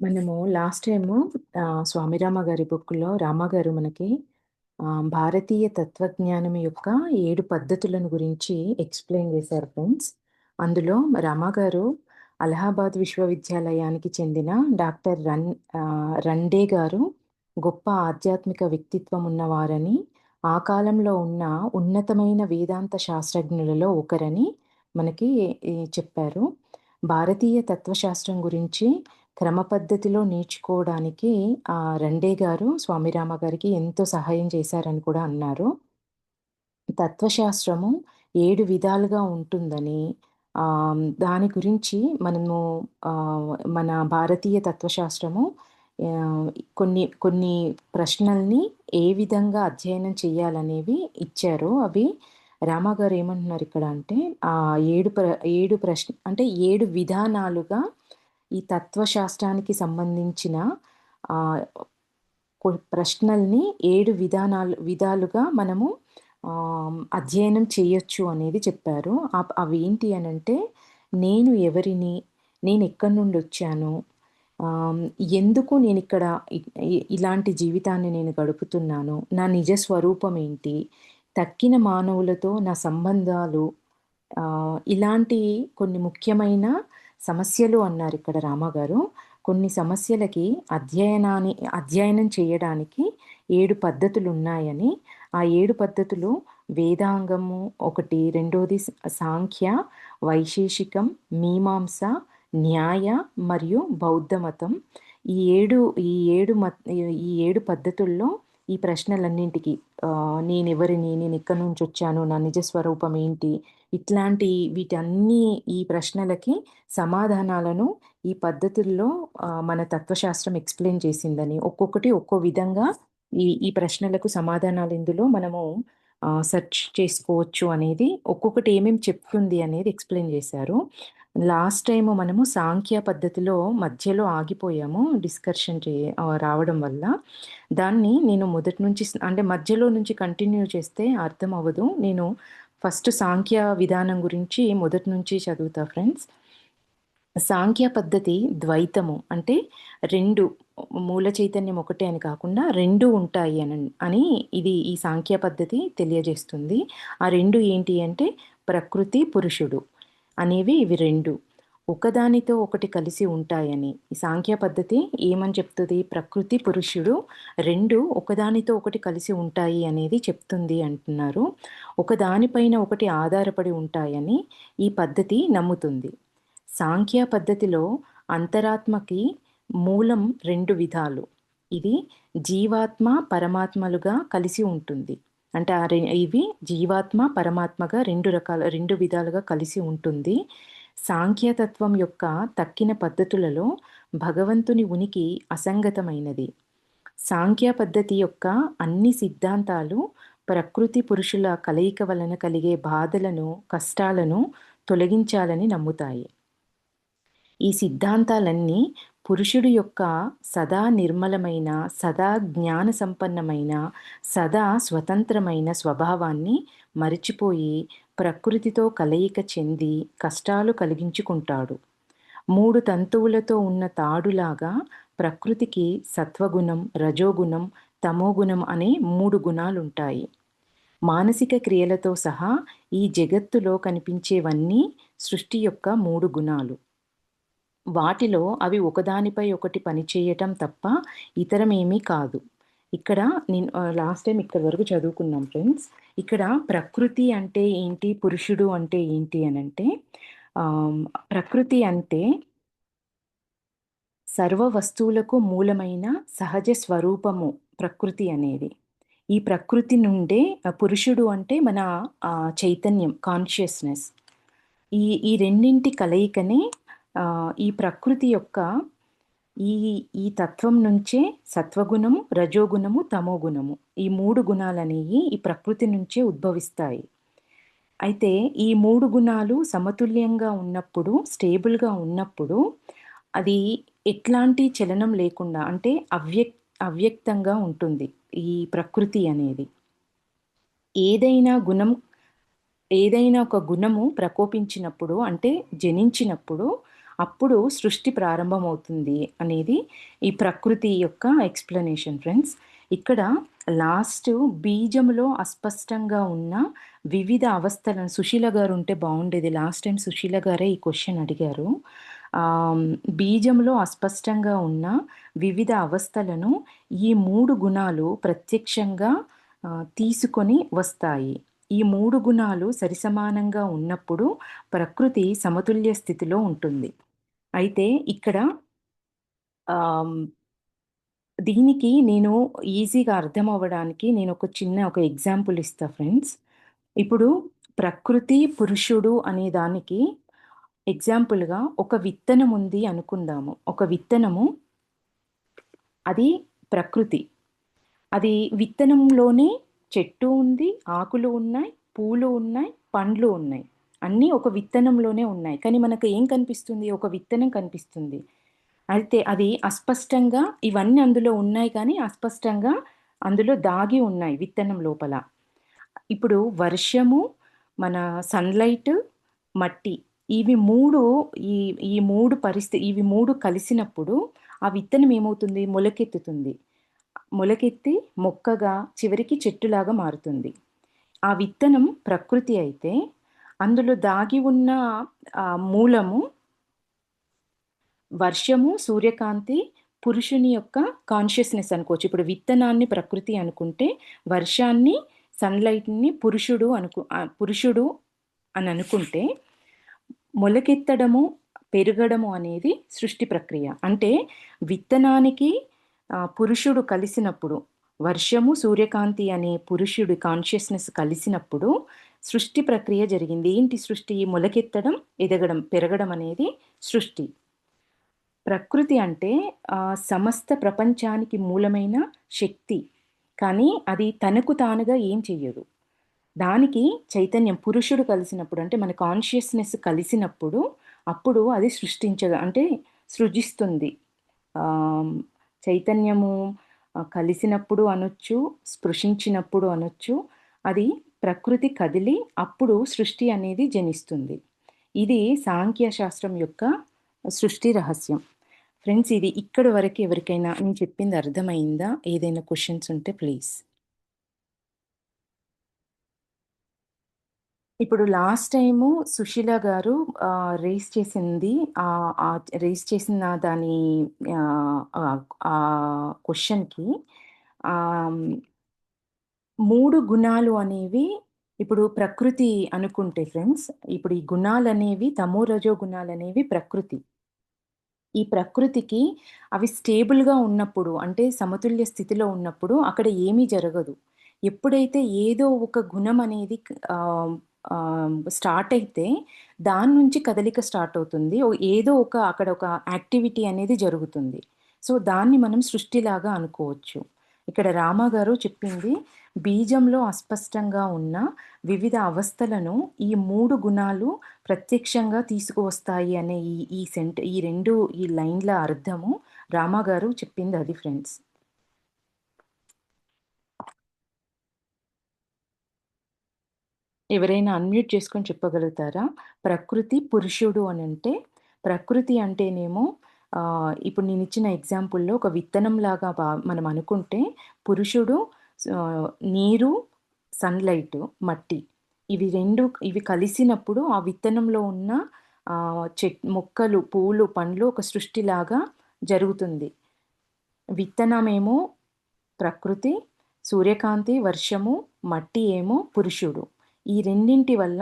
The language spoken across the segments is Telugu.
మనము లాస్ట్ టైము స్వామిరామ గారి బుక్‌లో రామ గారు మనకి భారతీయ తత్వజ్ఞానం యొక్క 7 పద్ధతులను గురించి ఎక్స్‌ప్లెయిన్ చేశారు ఫ్రెండ్స్. అందులో రామ గారు అలహాబాద్ విశ్వవిద్యాలయానికి చెందిన డాక్టర్ రండే గారు గొప్ప ఆధ్యాత్మిక వ్యక్తిత్వం ఉన్నవారని, ఆ కాలంలో ఉన్న ఉన్నతమైన వేదాంత శాస్త్రజ్ఞులలో ఒకరని మనకి చెప్పారు. భారతీయ తత్వశాస్త్రం గురించి క్రమ పద్ధతిలో నేర్చుకోవడానికి రండే గారు స్వామిరామ గారికి ఎంతో సహాయం చేశారని కూడా అన్నారు. తత్వశాస్త్రము 7 విధాలుగా ఉంటుందని, దాని గురించి మనము మన భారతీయ తత్వశాస్త్రము ఆహ్, కొన్ని కొన్ని ప్రశ్నల్ని ఏ విధంగా అధ్యయనం చేయాలనేవి ఇచ్చారు. అవి రామగారు ఏమంటున్నారు ఇక్కడ అంటే 7 అంటే 7 విధానాలుగా ఈ తత్వశాస్త్రానికి సంబంధించిన ఆహ్, ప్రశ్నల్ని 7 విధాలుగా మనము అధ్యయనం చేయొచ్చు అనేది చెప్పారు. అవేంటి అనంటే, నేను ఎవరిని? నేనెక్కడి నుండొచ్చాను? ఆహ్, ఎందుకు నేనిక్కడ ఇ ఇ ఇలాంటి జీవితాన్ని నేను గడుపుతున్నాను? నా నిజ స్వరూపం ఏంటి? తక్కిన మానవులతో నా సంబంధాలు, ఇలాంటి కొన్ని ముఖ్యమైన సమస్యలు అన్నారిక్కడ రామగారు. కొన్ని సమస్యలకి అధ్యయనం చేయడానికి 7 పద్ధతులున్నాయని, ఆ 7 పద్ధతులు వేదాంగము ఒకటి, రెండోది సాంఖ్య, వైశేషికం, మీమాంస, న్యాయ మరియు బౌద్ధ మతం. ఈ 7 ఈ 7 ఈ 7 పద్ధతుల్లో ఈ ప్రశ్నలన్నింటికి నేనెవరిని? నేనెక్కడి నుంచొచ్చాను? నా నిజ స్వరూపం ఏంటి? ఇట్లాంటి వీటన్నీ ఈ ప్రశ్నలకి సమాధానాలను ఈ పద్ధతుల్లో మన తత్వశాస్త్రం ఎక్స్‌ప్లెయిన్ చేసిందని, ఒక్కొక్కటి ఒక్కో విధంగా ఈ ప్రశ్నలకు సమాధానాలు ఇందులో మనము సెర్చ్ చేసుకోవచ్చు అనేది, ఒక్కొక్కటి ఏమేమి చెప్తుంది అనేది ఎక్స్‌ప్లెయిన్ చేశారు. లాస్ట్ టైము మనము సాంఖ్య పద్ధతిలో మధ్యలో ఆగిపోయాము రావడం వల్ల. దాన్ని నేను మొదటి నుంచి అంటే మధ్యలో నుంచి కంటిన్యూ చేస్తే అర్థం అవ్వదు. నేను ఫస్ట్ సాంఖ్య విధానం గురించి మొదటి నుంచి చదువుతా ఫ్రెండ్స్. సాంఖ్య పద్ధతి ద్వైతము అంటే 2 మూల చైతన్యం ఒకటే అని కాకుండా 2 ఉంటాయి అని ఈ సాంఖ్య పద్ధతి తెలియజేస్తుంది. ఆ 2 ఏంటి అంటే ప్రకృతి, పురుషుడు అనేవి ఇవి 2 ఒకదానితో ఒకటి కలిసి ఉంటాయని. ఈ సాంఖ్య పద్ధతి ఏమని చెప్తది? ప్రకృతి, పురుషుడు 2 ఒకదానితో ఒకటి కలిసి ఉంటాయి అనేది చెప్తుంది అంటున్నారు. ఒకదానిపైన ఒకటి ఆధారపడి ఉంటాయని ఈ పద్ధతి నమ్ముతుంది. సాంఖ్య పద్ధతిలో అంతరాత్మకి మూలం 2 విధాలు. ఇది జీవాత్మ, పరమాత్మలుగా కలిసి ఉంటుంది. అంటే ఇవి జీవాత్మ, పరమాత్మగా 2 విధాలుగా కలిసి ఉంటుంది. సాంఖ్యతత్వం యొక్క తక్కిన పద్ధతులలో భగవంతుని ఉనికి అసంగతమైనది. సాంఖ్య పద్ధతి యొక్క అన్ని సిద్ధాంతాలు ప్రకృతి, పురుషుల కలయిక వలన కలిగే బాధలను, కష్టాలను తొలగించాలని నమ్ముతాయి. ఈ సిద్ధాంతాలన్నీ పురుషుడు యొక్క సదా నిర్మలమైన, సదా జ్ఞాన సంపన్నమైన, సదా స్వతంత్రమైన స్వభావాన్ని మరిచిపోయి ప్రకృతితో కలయిక చెంది కష్టాలు కలిగించుకుంటాడు. 3 తంతువులతో ఉన్న తాడులాగా ప్రకృతికి సత్వగుణం, రజోగుణం, తమోగుణం అనే 3 గుణాలుంటాయి. మానసిక క్రియలతో సహా ఈ జగత్తులో కనిపించేవన్నీ సృష్టి యొక్క 3 గుణాలు. వాటిలో అవి ఒకదానిపై ఒకటి పనిచేయటం తప్ప ఇతరమేమీ కాదు. ఇక్కడ నేను లాస్ట్ టైమ్ ఇక్కడి వరకు చదువుకున్నాం ఫ్రెండ్స్. ఇక్కడ ప్రకృతి అంటే ఏంటి? పురుషుడు అంటే ఏంటి అనంటే, ప్రకృతి అంటే సర్వ వస్తువులకు మూలమైన సహజ స్వరూపము ప్రకృతి అనేది. ఈ ప్రకృతి నుండే పురుషుడు అంటే మన చైతన్యం, కాన్షియస్‌నెస్. ఈ ఈ రెండింటి కలయికనే ఈ ప్రకృతి యొక్క ఈ ఈ తత్వం నుంచే సత్వగుణము, రజోగుణము, తమోగుణము ఈ 3 గుణాలనేవి ఈ ప్రకృతి నుంచే ఉద్భవిస్తాయి. అయితే ఈ 3 గుణాలు సమతుల్యంగా ఉన్నప్పుడు, స్టేబుల్‌గా ఉన్నప్పుడు అది ఎట్లాంటి చలనం లేకుండా అంటే అవ్యక్తంగా ఉంటుంది ఈ ప్రకృతి అనేది. ఏదైనా గుణం ఏదైనా ఒక గుణము ప్రకోపించినప్పుడు అంటే జనించినప్పుడు అప్పుడు సృష్టి ప్రారంభమవుతుంది అనేది ఈ ప్రకృతి యొక్క ఎక్స్‌ప్లనేషన్ ఫ్రెండ్స్. ఇక్కడ లాస్ట్ బీజములో అస్పష్టంగా ఉన్న వివిధ అవస్థలను సుశీల గారు ఉంటే బావుండేది. లాస్ట్ టైమ్ సుశీల గారే ఈ క్వెషన్ అడిగారు. ఆహ్, బీజంలో అస్పష్టంగా ఉన్న వివిధ అవస్థలను ఈ 3 గుణాలు ప్రత్యక్షంగా తీసుకొని వస్తాయి. ఈ 3 గుణాలు సరిసమానంగా ఉన్నప్పుడు ప్రకృతి సమతుల్య స్థితిలో ఉంటుంది. అయితే ఇక్కడ ఆహ్, దీనికి నేను ఈజీగా అర్థమవ్వడానికి నేనొక ఒక ఎగ్జాంపుల్ ఇస్తా ఫ్రెండ్స్. ఇప్పుడు ప్రకృతి, పురుషుడు అనే దానికి ఎగ్జాంపుల్‌గా ఒక విత్తనం ఉంది అనుకుందాము. ఒక విత్తనము అది ప్రకృతి. అది విత్తనంలోనే చెట్టు ఉంది, ఆకులు ఉన్నాయి, పూలు ఉన్నాయి, పండ్లు ఉన్నాయి. అన్నీ ఒక విత్తనంలోనే ఉన్నాయి. కానీ మనకు ఏం కనిపిస్తుంది? ఒక విత్తనం కనిపిస్తుంది. అయితే అది అస్పష్టంగా ఇవన్నీ అందులో ఉన్నాయి కానీ అస్పష్టంగా అందులో దాగి ఉన్నాయి విత్తనం లోపల. ఇప్పుడు వర్షము, మన సన్‌లైట్, మట్టి ఇవి 3 ఈ ఈ 3 ఇవి 3 కలిసినప్పుడు ఆ విత్తనం ఏమవుతుంది? మొలకెత్తుతుంది. మొలకెత్తి మొక్కగా చివరికి చెట్టులాగా మారుతుంది. ఆ విత్తనం ప్రకృతి అయితే, అందులో దాగి ఉన్న మూలము వర్షము, సూర్యకాంతి, పురుషుని యొక్క కాన్షియస్‌నెస్ అనుకోవచ్చు. ఇప్పుడు విత్తనాన్ని ప్రకృతి అనుకుంటే, వర్షాన్ని, సన్‌లైట్‌ని పురుషుడు అని అనుకుంటే, మొలకెత్తడము, పెరగడము అనేది సృష్టి ప్రక్రియ. అంటే విత్తనానికి పురుషుడు కలిసినప్పుడు, వర్షము, సూర్యకాంతి అనే పురుషుడి కాన్షియస్‌నెస్ కలిసినప్పుడు సృష్టి ప్రక్రియ జరిగింది. ఏంటి సృష్టి? మొలకెత్తడం, ఎదగడం, పెరగడం అనేది సృష్టి. ప్రకృతి అంటే సమస్త ప్రపంచానికి మూలమైన శక్తి. కానీ అది తనకు తానుగా ఏం చెయ్యదు. దానికి చైతన్యం పురుషుడు కలిసినప్పుడు అంటే మన కాన్షియస్‌నెస్ కలిసినప్పుడు అప్పుడు అది అంటే సృజిస్తుంది. ఆహ్, చైతన్యము కలిసినప్పుడు అనొచ్చు, స్పృశించినప్పుడు అనొచ్చు. అది ప్రకృతి కదిలి అప్పుడు సృష్టి అనేది జనిస్తుంది. ఇది సాంఖ్య శాస్త్రం యొక్క సృష్టి రహస్యం. ఫ్రెండ్స్ ఇది ఇక్కడి వరకు ఎవరికైనా నేను చెప్పింది అర్థమైందా? ఏదైనా క్వెషన్స్ ఉంటే ప్లీజ్. ఇప్పుడు లాస్ట్ టైము సుశీల గారు రైజ్ చేసింది రైజ్ చేసిన దాని ఆహ్, ఆహ్, క్వెషన్‌కి ఆహ్, 3 గుణాలు అనేవి ఇప్పుడు ప్రకృతి అనుకుంటే ఫ్రెండ్స్, ఇప్పుడు ఈ గుణాలనేవి తమో, రజో గుణాలనేవి ప్రకృతి. ఈ ప్రకృతికి అవి స్టేబుల్‌గా ఉన్నప్పుడు, అంటే సమతుల్య స్థితిలో ఉన్నప్పుడు అక్కడ ఏమీ జరగదు. ఎప్పుడైతే ఏదో ఒక గుణం అనేది ఆహ్, స్టార్ట్ అయితే దాని నుంచి కదలిక స్టార్ట్ అవుతుంది. ఏదో అక్కడ ఒక యాక్టివిటీ అనేది జరుగుతుంది. సో, దాన్ని మనం సృష్టిలాగా అనుకోవచ్చు. ఇక్కడ రామ గారు చెప్పింది బీజంలో అస్పష్టంగా ఉన్న వివిధ అవస్థలను ఈ 3 గుణాలు ప్రత్యక్షంగా తీసుకువస్తాయి అనే ఈ 2 ఈ లైన్‌ల అర్థము రామ గారు చెప్పింది అది ఫ్రెండ్స్. ఎవరైనా అన్‌మ్యూట్ చేసుకొని చెప్పగలుగుతారా? ప్రకృతి, పురుషుడు అనంటే, ప్రకృతి అంటేనేమో ఇప్పుడు నేనిచ్చిన ఎగ్జాంపుల్‌లో ఒక విత్తనంలాగా మనం అనుకుంటే, పురుషుడు నీరు, సన్‌లైటు, మట్టి. ఇవి కలిసినప్పుడు ఆ విత్తనంలో ఉన్న మొక్కలు, పూలు, పండ్లు ఒక సృష్టిలాగా జరుగుతుంది. విత్తనమేమో ప్రకృతి, సూర్యకాంతి, వర్షము, మట్టి ఏమో పురుషుడు. ఈ రెండింటి వల్ల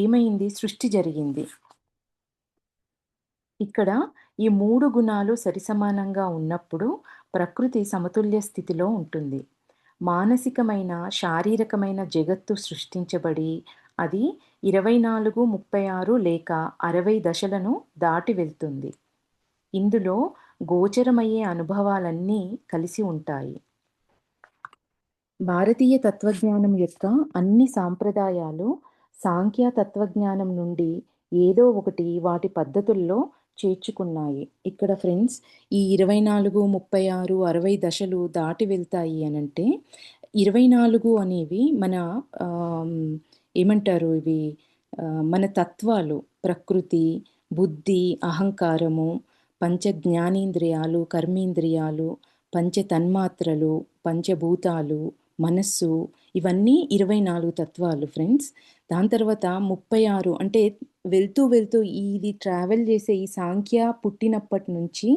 ఏమైంది? సృష్టి జరిగింది. ఇక్కడ ఈ 3 గుణాలు సరిసమానంగా ఉన్నప్పుడు ప్రకృతి సమతుల్య స్థితిలో ఉంటుంది. మానసికమైన, శారీరకమైన జగత్తు సృష్టించబడి అది 24, 36 లేక 60 దశలను దాటి వెళ్తుంది. ఇందులో గోచరమయ్యే అనుభవాలన్నీ కలిసి ఉంటాయి. భారతీయ తత్వజ్ఞానం యొక్క అన్ని సాంప్రదాయాలు సాంఖ్య తత్వజ్ఞానం నుండి ఏదో ఒకటి వాటి పద్ధతుల్లో చేర్చుకున్నాయి. ఇక్కడ ఫ్రెండ్స్ ఈ 24, 36, 60 దశలు దాటి వెళ్తాయి అనంటే 24 అనేవి మన ఏమంటారు ఇవి మన తత్వాలు ప్రకృతి, బుద్ధి, అహంకారము, పంచ జ్ఞానేంద్రియాలు, కర్మేంద్రియాలు, పంచ తన్మాత్రలు, పంచభూతాలు, మనస్సు, ఇవన్నీ 24 తత్వాలు ఫ్రెండ్స్. దాని తర్వాత 36 అంటే వెళ్తూ వెళ్తూ ఇది ట్రావెల్ చేసే ఈ సాంఖ్య పుట్టినప్పటి నుంచి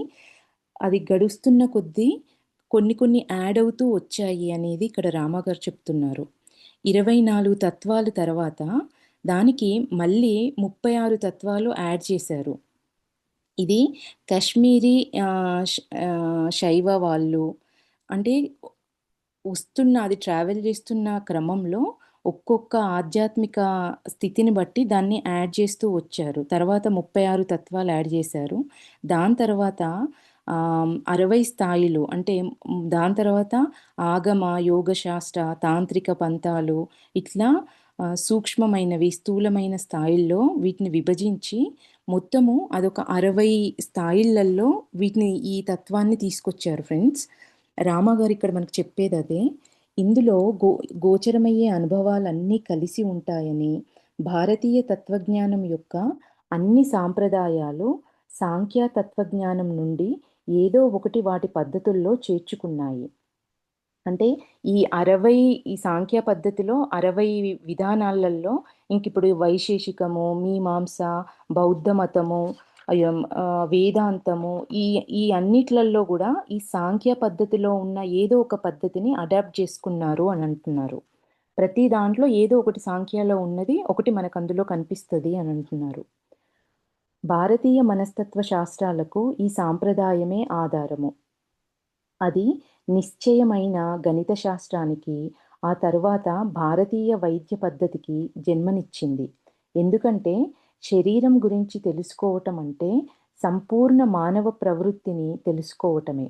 అది గడుస్తున్న కొద్దీ కొన్ని కొన్ని యాడ్ అవుతూ వచ్చాయి అనేది ఇక్కడ రామగారు చెప్తున్నారు. 24 తత్వాల తర్వాత దానికి మళ్ళీ 36 తత్వాలు యాడ్ చేశారు. ఇది కాశ్మీరీ శైవ వాళ్ళు అంటే అది ట్రావెల్ చేస్తున్న క్రమంలో ఒక్కొక్క ఆధ్యాత్మిక స్థితిని బట్టి దాన్ని యాడ్ చేస్తూ వచ్చారు. తర్వాత 36 తత్వాలు యాడ్ చేశారు. దాని తర్వాత 60 స్థాయిలు అంటే దాని తర్వాత ఆగమ, యోగ శాస్త్ర, తాంత్రిక పంథాలు ఇట్లా సూక్ష్మమైనవి, స్థూలమైన స్థాయిల్లో వీటిని విభజించి మొత్తము అదొక 60 స్థాయిలలో ఈ తత్వాన్ని తీసుకొచ్చారు ఫ్రెండ్స్. రామగారు ఇక్కడ మనకు చెప్పేది అదే. ఇందులో గోచరమయ్యే అనుభవాలన్నీ కలిసి ఉంటాయని, భారతీయ తత్వజ్ఞానం యొక్క అన్ని సాంప్రదాయాలు సాంఖ్య తత్వజ్ఞానం నుండి ఏదో ఒకటి వాటి పద్ధతుల్లో చేర్చుకున్నాయి. అంటే ఈ సాంఖ్య పద్ధతిలో 60 విధానాలలో ఇంకిప్పుడు వైశేషికము, మీమాంస, బౌద్ధ మతము, వేదాంతము ఈ అన్నిట్లల్లో కూడా ఈ సాంఖ్య పద్ధతిలో ఉన్న ఏదో ఒక పద్ధతిని అడాప్ట్ చేసుకున్నారు అని అంటున్నారు. ప్రతి దాంట్లో ఏదో ఒకటి సాంఖ్యాలో ఉన్నది ఒకటి మనకు అందులో కనిపిస్తుంది అని అంటున్నారు. భారతీయ మనస్తత్వ శాస్త్రాలకు ఈ సాంప్రదాయమే ఆధారము. అది నిశ్చయమైన గణిత శాస్త్రానికి, ఆ తరువాత భారతీయ వైద్య పద్ధతికి జన్మనిచ్చింది. ఎందుకంటే శరీరం గురించి తెలుసుకోవటం అంటే సంపూర్ణ మానవ ప్రవృత్తిని తెలుసుకోవటమే.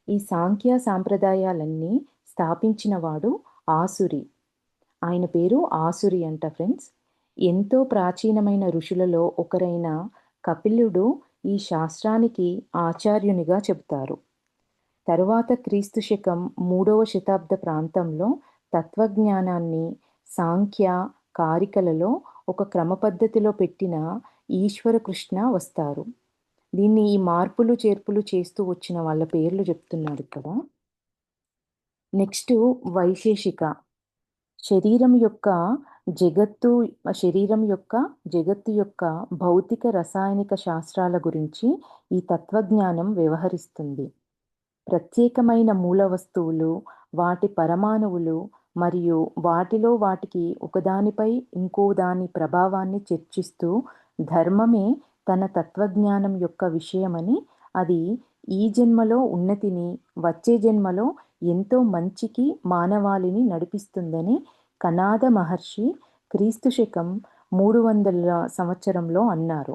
ఈ సాంఖ్య సాంప్రదాయాలన్నీ స్థాపించినవాడు ఆసురి. ఆయన పేరు ఆసురి అంట ఫ్రెండ్స్. ఎంతో ప్రాచీనమైన ఋషులలో ఒకరైన కపిలుడు ఈ శాస్త్రానికి ఆచార్యునిగా చెబుతారు. తరువాత క్రీస్తు శకం 3వ శతాబ్ద ప్రాంతంలో తత్వజ్ఞానాన్ని సాంఖ్య కారికలలో ఒక క్రమపద్ధతిలో పెట్టిన ఈశ్వర కృష్ణ వస్తారు. దీన్ని ఈ మార్పులు చేర్పులు చేస్తూ వచ్చిన వాళ్ళ పేర్లు చెప్తున్నాడు ఇక్కడ. నెక్స్ట్ వైశేషిక. శరీరం యొక్క జగత్తు యొక్క భౌతిక రసాయనిక శాస్త్రాల గురించి ఈ తత్వజ్ఞానం వ్యవహరిస్తుంది. ప్రత్యేకమైన మూల వస్తువులు, వాటి పరమాణువులు మరియు వాటిలో వాటికి ఒకదానిపై ఇంకో దాని ప్రభావాన్ని చర్చిస్తూ ధర్మమే తన తత్వజ్ఞానం యొక్క విషయమని, అది ఈ జన్మలో ఉన్నతిని, వచ్చే జన్మలో ఎంతో మంచికి మానవాళిని నడిపిస్తుందని కనాద మహర్షి క్రీస్తు శకం 300 సంవత్సరంలో అన్నారు.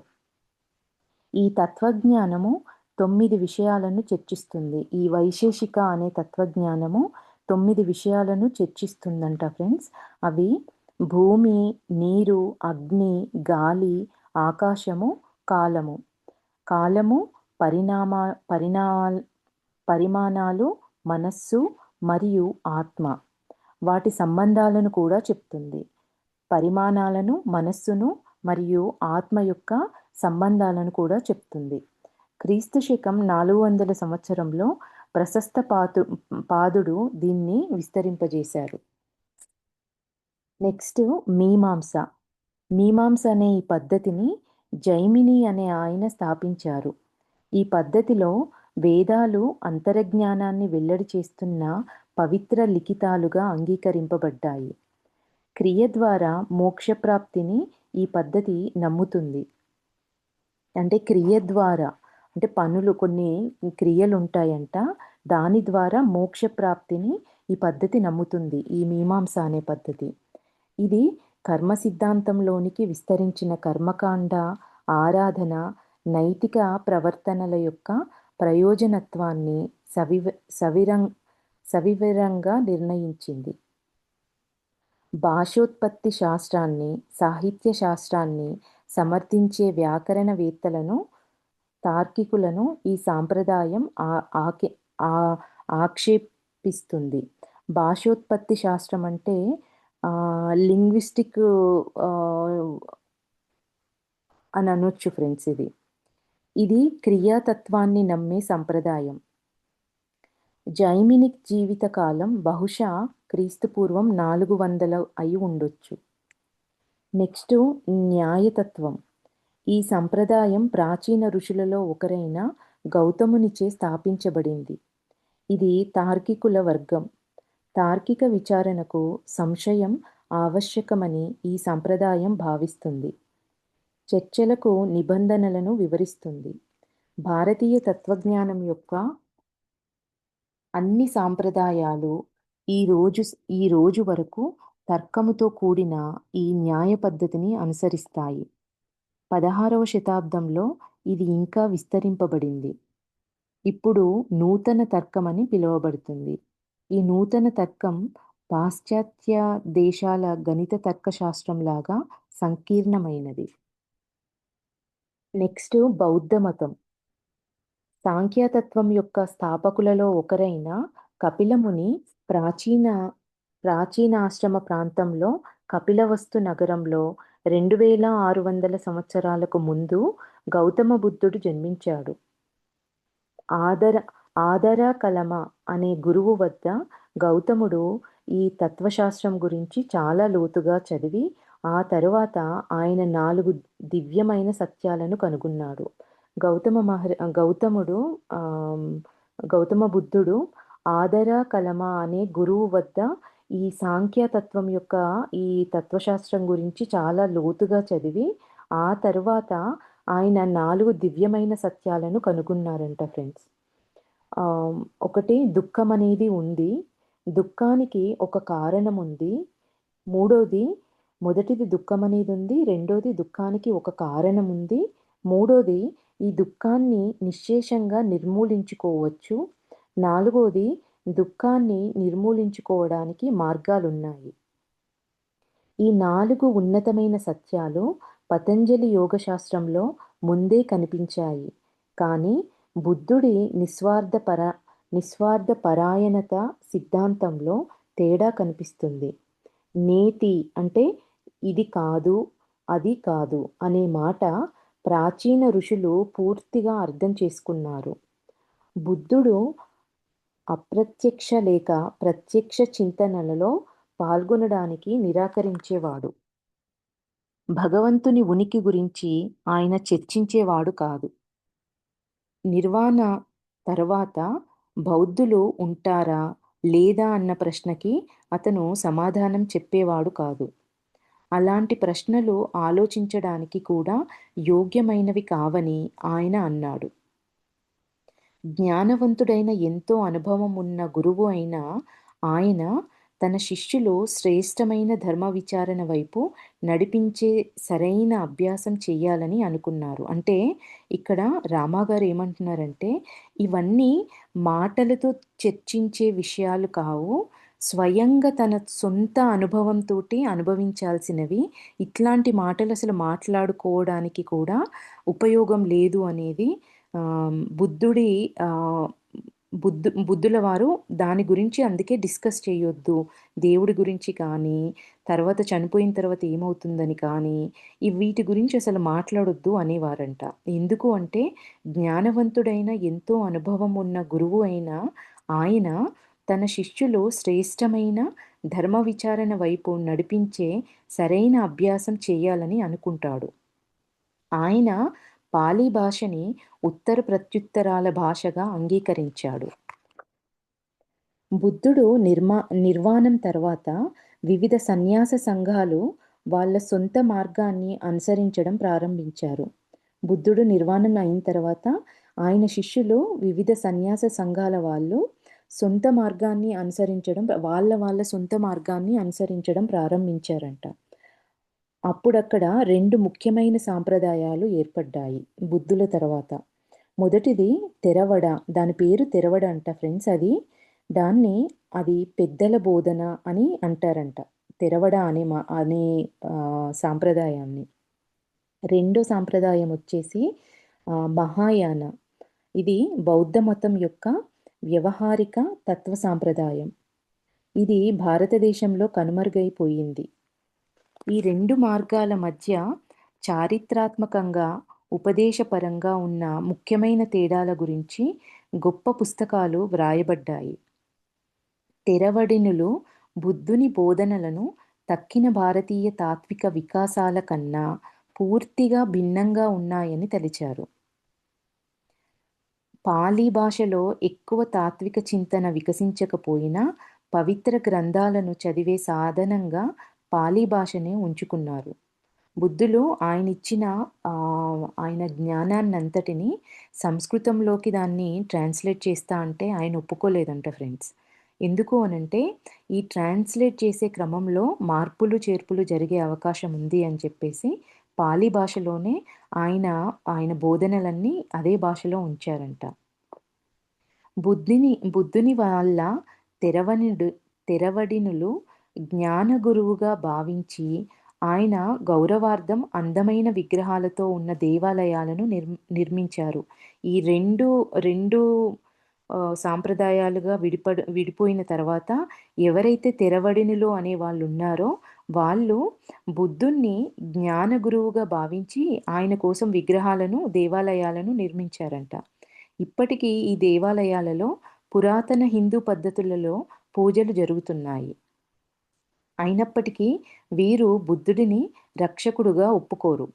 ఈ తత్వజ్ఞానము 9 విషయాలను చర్చిస్తుంది. ఈ వైశేషిక అనే తత్వజ్ఞానము 9 విషయాలను చర్చిస్తుందంట ఫ్రెండ్స్. అవి భూమి, నీరు, అగ్ని, గాలి, ఆకాశము, కాలము. కాలము పరిమాణాలు, మనస్సు మరియు ఆత్మ. వాటి సంబంధాలను కూడా చెప్తుంది. పరిమాణాలను, మనస్సును మరియు ఆత్మ యొక్క సంబంధాలను కూడా చెప్తుంది. క్రీస్తు శకం 400 సంవత్సరంలో ప్రశస్త పాదుడు దీన్ని విస్తరింపజేశారు. నెక్స్ట్ మీమాంస. మీమాంస అనే ఈ పద్ధతిని జైమిని అనే ఆయన స్థాపించారు. ఈ పద్ధతిలో వేదాలు అంతరజ్ఞానాన్ని వెల్లడి చేస్తున్న పవిత్ర లిఖితాలుగా అంగీకరింపబడ్డాయి. క్రియ ద్వారా మోక్షప్రాప్తిని ఈ పద్ధతి నమ్ముతుంది. అంటే క్రియ ద్వారా అంటే కొన్ని క్రియలు ఉంటాయంట, దాని ద్వారా మోక్ష ప్రాప్తిని ఈ పద్ధతి నమ్ముతుంది, ఈ మీమాంస అనే పద్ధతి. ఇది కర్మ సిద్ధాంతంలోనికి విస్తరించిన కర్మకాండ, ఆరాధన, నైతిక ప్రవర్తనల యొక్క ప్రయోజనత్వాన్ని సవివరంగా నిర్ణయించింది. భాషోత్పత్తి శాస్త్రాన్ని, సాహిత్య శాస్త్రాన్ని సమర్థించే వ్యాకరణవేత్తలను, తార్కికులను ఈ సాంప్రదాయం ఆక్షేపిస్తుంది. భాషోత్పత్తి శాస్త్రం అంటే లింగ్విస్టిక్ అని అనొచ్చు ఫ్రెండ్స్. ఇది క్రియాతత్వాన్ని నమ్మే సంప్రదాయం. జైమినిక్ జీవితకాలం బహుశా క్రీస్తుపూర్వం 400 అయి ఉండొచ్చు. నెక్స్ట్ న్యాయతత్వం. ఈ సంప్రదాయం ప్రాచీన ఋషులలో ఒకరైన గౌతమునిచే స్థాపించబడింది. ఇది తార్కికుల వర్గం. తార్కిక విచారణకు సంశయం ఆవశ్యకమని ఈ సంప్రదాయం భావిస్తుంది. చర్చలకు నిబంధనలను వివరిస్తుంది. భారతీయ తత్వజ్ఞానం యొక్క అన్ని సాంప్రదాయాలు ఈ రోజు వరకు తర్కముతో కూడిన ఈ న్యాయ పద్ధతిని అనుసరిస్తాయి. 16వ శతాబ్దంలో ఇది ఇంకా విస్తరింపబడింది. ఇప్పుడు నూతన తర్కమని పిలువబడుతుంది. ఈ నూతన తర్కం పాశ్చాత్య దేశాల గణిత తర్కశాస్త్రంలాగా సంకీర్ణమైనది. నెక్స్ట్ బౌద్ధ మతం. సాంఖ్యతత్వం యొక్క స్థాపకులలో ఒకరైన కపిలముని ప్రాచీనాశ్రమ ప్రాంతంలో కపిలవస్తు నగరంలో 2600 సంవత్సరాలకు ముందు గౌతమ బుద్ధుడు జన్మించాడు. ఆదర కలమ అనే గురువు వద్ద గౌతముడు ఈ తత్వశాస్త్రం గురించి చాలా లోతుగా చదివి ఆ తరువాత ఆయన 4 దివ్యమైన సత్యాలను కనుగొన్నాడు. గౌతమ బుద్ధుడు ఆదర కలమ అనే గురువు వద్ద ఈ సాంఖ్యతత్వం యొక్క ఈ తత్వశాస్త్రం గురించి చాలా లోతుగా చదివి ఆ తరువాత ఆయన 4 దివ్యమైన సత్యాలను కనుగొన్నారంట ఫ్రెండ్స్. ఒకటి దుఃఖం అనేది ఉంది, దుఃఖానికి ఒక కారణం ఉంది. మొదటిది దుఃఖం అనేది ఉంది, రెండోది దుఃఖానికి ఒక కారణం ఉంది, మూడోది ఈ దుఃఖాన్ని నిశ్శేషంగా నిర్మూలించుకోవచ్చు, నాలుగోది దుఃఖాన్ని నిర్మూలించుకోవడానికి మార్గాలున్నాయి. ఈ 4 ఉన్నతమైన సత్యాలు పతంజలి యోగశాస్త్రంలో ముందే కనిపించాయి. కానీ బుద్ధుడి నిస్వార్థ పరాయణత సిద్ధాంతంలో తేడా కనిపిస్తుంది. నేతి అంటే ఇది కాదు, అది కాదు అనే మాట ప్రాచీన ఋషులు పూర్తిగా అర్థం చేసుకున్నారు. బుద్ధుడు అప్రత్యక్ష లేక ప్రత్యక్ష చింతనలలో పాల్గొనడానికి నిరాకరించేవాడు. భగవంతుని ఉనికి గురించి ఆయన చర్చించేవాడు కాదు. నిర్వాణ తర్వాత బౌద్ధులు ఉంటారా లేదా అన్న ప్రశ్నకి అతను సమాధానం చెప్పేవాడు కాదు. అలాంటి ప్రశ్నలు ఆలోచించడానికి కూడా యోగ్యమైనవి కావని ఆయన అన్నాడు. జ్ఞానవంతుడైన ఎంతో అనుభవం ఉన్న గురువు అయిన ఆయన తన శిష్యులు శ్రేష్టమైన ధర్మ విచారణ వైపు నడిపించే సరైన అభ్యాసం చేయాలని అనుకున్నారు. అంటే ఇక్కడ రామాగారు ఏమంటున్నారంటే ఇవన్నీ మాటలతో చర్చించే విషయాలు కావు, స్వయంగా తన సొంత అనుభవంతో అనుభవించాల్సినవి. ఇట్లాంటి మాటలు అసలు మాట్లాడుకోవడానికి కూడా ఉపయోగం లేదు అనేది బుద్ధుల వారు దాని గురించి అందుకే డిస్కస్ చేయొద్దు, దేవుడి గురించి కానీ తర్వాత చనిపోయిన తర్వాత ఏమవుతుందని కానీ వీటి గురించి అసలు మాట్లాడొద్దు అనేవారంట. ఎందుకు అంటే జ్ఞానవంతుడైన ఎంతో అనుభవం ఉన్న గురువు అయిన ఆయన తన శిష్యులు శ్రేష్టమైన ధర్మ విచారణ వైపు నడిపించే సరైన అభ్యాసం చేయాలని అనుకుంటాడు. ఆయన పాలీ భాషని ఉత్తర ప్రత్యుత్తరాల భాషగా అంగీకరించాడు. బుద్ధుడు నిర్వాణం తర్వాత వివిధ సన్యాస సంఘాలు వాళ్ళ సొంత మార్గాన్ని అనుసరించడం ప్రారంభించారు. బుద్ధుడు నిర్వాణం అయిన తర్వాత ఆయన శిష్యులు వివిధ సన్యాస సంఘాల వాళ్ళు సొంత మార్గాన్ని అనుసరించడం వాళ్ళ సొంత మార్గాన్ని అనుసరించడం ప్రారంభించారంట. అప్పుడక్కడ 2 ముఖ్యమైన సాంప్రదాయాలు ఏర్పడ్డాయి బుద్ధుల తర్వాత. మొదటిది తెరవడ. దాని పేరు తెరవడ అంట ఫ్రెండ్స్. అది పెద్దల బోధన అని అంటారంట, తెరవడ అనే సాంప్రదాయాన్ని. రెండో సాంప్రదాయం వచ్చేసి మహాయాన. ఇది బౌద్ధ మతం యొక్క వ్యవహారిక తత్వ సాంప్రదాయం. ఇది భారతదేశంలో కనుమరుగైపోయింది. ఈ 2 మార్గాల మధ్య చారిత్రాత్మకంగా, ఉపదేశపరంగా ఉన్న ముఖ్యమైన తేడాల గురించి గొప్ప పుస్తకాలు వ్రాయబడ్డాయి. తెరవడినులు బుద్ధుని బోధనలను తక్కిన భారతీయ తాత్విక వికాసాల కన్నా పూర్తిగా భిన్నంగా ఉన్నాయని తలిచారు. పాలీ భాషలో ఎక్కువ తాత్విక చింతన వికసించకపోయినా పవిత్ర గ్రంథాలను చదివే సాధనంగా పాలీ భాషనే ఉంచుకున్నారు. బుద్ధులు ఆయన జ్ఞానాన్నంతటిని సంస్కృతంలోకి దాన్ని ట్రాన్స్లేట్ చేస్తా అంటే ఆయన ఒప్పుకోలేదంట ఫ్రెండ్స్. ఎందుకు అనంటే ఈ ట్రాన్స్లేట్ చేసే క్రమంలో మార్పులు చేర్పులు జరిగే అవకాశం ఉంది అని చెప్పేసి పాలీ భాషలోనే ఆయన ఆయన బోధనలన్నీ అదే భాషలో ఉంచారంట. బుద్ధుని వాళ్ళ తెరవడినులు జ్ఞాన గురువుగా భావించి ఆయన గౌరవార్థం అందమైన విగ్రహాలతో ఉన్న దేవాలయాలను నిర్మించారు. ఈ రెండు సాంప్రదాయాలుగా విడిపోయిన తర్వాత ఎవరైతే తెరవడినులు అనే వాళ్ళు ఉన్నారో వాళ్ళు బుద్ధుణ్ణి జ్ఞాన గురువుగా భావించి ఆయన కోసం విగ్రహాలను, దేవాలయాలను నిర్మించారంట. ఇప్పటికీ ఈ దేవాలయాలలో పురాతన హిందూ పద్ధతులలో పూజలు జరుగుతున్నాయి. అయినప్పటికీ వీరు బుద్ధుడిని రక్షకుడుగా ఒప్పుకోరు.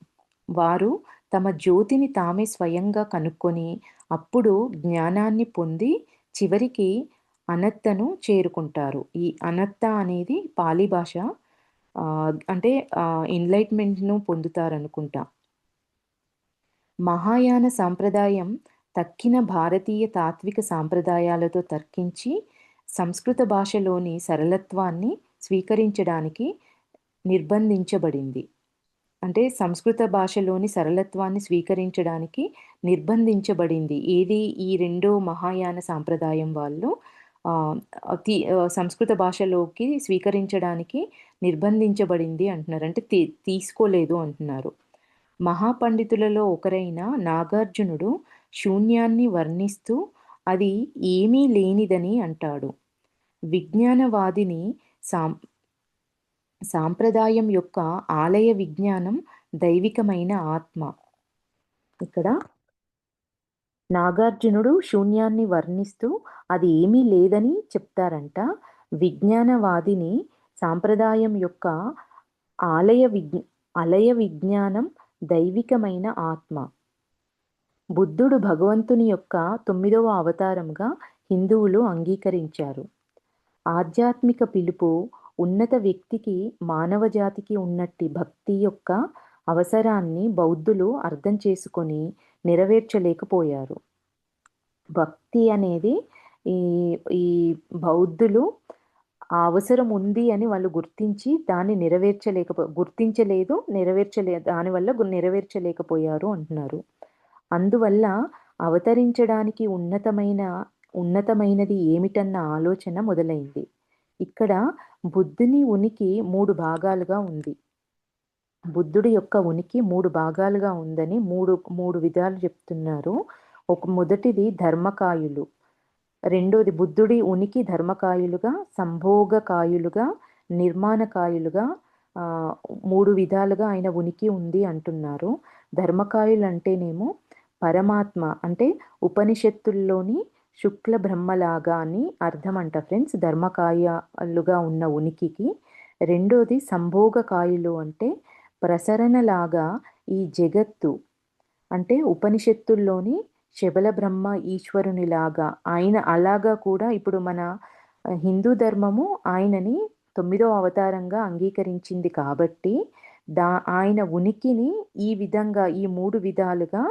వారు తమ జ్యోతిని తామే స్వయంగా కనుక్కొని అప్పుడు జ్ఞానాన్ని పొంది చివరికి అనత్తను చేరుకుంటారు. ఈ అనత్త అనేది పాలీ భాష. అంటే ఎన్లైట్మెంట్‌ను పొందుతారనుకుంటా. మహాయాన సాంప్రదాయం తక్కిన భారతీయ తాత్విక సాంప్రదాయాలతో తర్కించి సంస్కృత భాషలోని సరళత్వాన్ని స్వీకరించడానికి నిర్బంధించబడింది. అంటే సంస్కృత భాషలోని సరళత్వాన్ని స్వీకరించడానికి నిర్బంధించబడింది. ఏది ఈ రెండో మహాయాన సాంప్రదాయం వాళ్ళు సంస్కృత భాషలోకి స్వీకరించడానికి నిర్బంధించబడింది అంటున్నారు. అంటే తీసుకోలేదు అంటున్నారు. మహాపండితులలో ఒకరైన నాగార్జునుడు శూన్యాన్ని వర్ణిస్తూ అది ఏమీ లేనిదని అంటాడు. విజ్ఞానవాదిని సాంప్రదాయం యొక్క ఆలయ విజ్ఞానం దైవికమైన ఆత్మ. ఇక్కడ నాగార్జునుడు శూన్యాన్ని వర్ణిస్తూ అది ఏమీ లేదని చెప్తారంట. విజ్ఞానవాదిని సాంప్రదాయం యొక్క ఆలయ విజ్ఞానం దైవికమైన ఆత్మ. బుద్ధుడు భగవంతుని యొక్క 9వ అవతారంగా హిందువులు అంగీకరించారు. ఆధ్యాత్మిక పిలుపు ఉన్నత వ్యక్తికి మానవజాతికి ఉన్నట్టి భక్తి యొక్క అవసరాన్ని బౌద్ధులు అర్థం చేసుకొని నెరవేర్చలేకపోయారు. భక్తి అనేది ఈ బౌద్ధులు ఆ అవసరం ఉంది అని వాళ్ళు గుర్తించి దాన్ని దానివల్ల నెరవేర్చలేకపోయారు అంటున్నారు. అందువల్ల అవతరించడానికి ఉన్నతమైనది ఏమిటన్న ఆలోచన మొదలైంది. ఇక్కడ బుద్ధుని ఉనికి 3 భాగాలుగా ఉంది. బుద్ధుడి యొక్క ఉనికి 3 భాగాలుగా ఉందని మూడు విధాలు చెప్తున్నారు. మొదటిది ధర్మకాయులు, రెండోది బుద్ధుడి ఉనికి ధర్మకాయులుగా, సంభోగకాయులుగా, నిర్మాణకాయులుగా 3 విధాలుగా ఆయన ఉనికి ఉంది అంటున్నారు. ధర్మకాయులు అంటేనేమో పరమాత్మ, అంటే ఉపనిషత్తుల్లోని శుక్ల బ్రహ్మలాగా అని అర్థం అంట ఫ్రెండ్స్, ధర్మకాయాలుగా ఉన్న ఉనికికి. రెండోది సంభోగకాయులు అంటే ప్రసరణలాగా ఈ జగత్తు, అంటే ఉపనిషత్తుల్లోని శబల బ్రహ్మ ఈశ్వరునిలాగా ఆయన అలాగా కూడా ఇప్పుడు మన హిందూ ధర్మము ఆయనని 9వ అవతారంగా అంగీకరించింది కాబట్టి ఆయన ఉనికిని ఈ విధంగా ఈ 3 విధాలుగా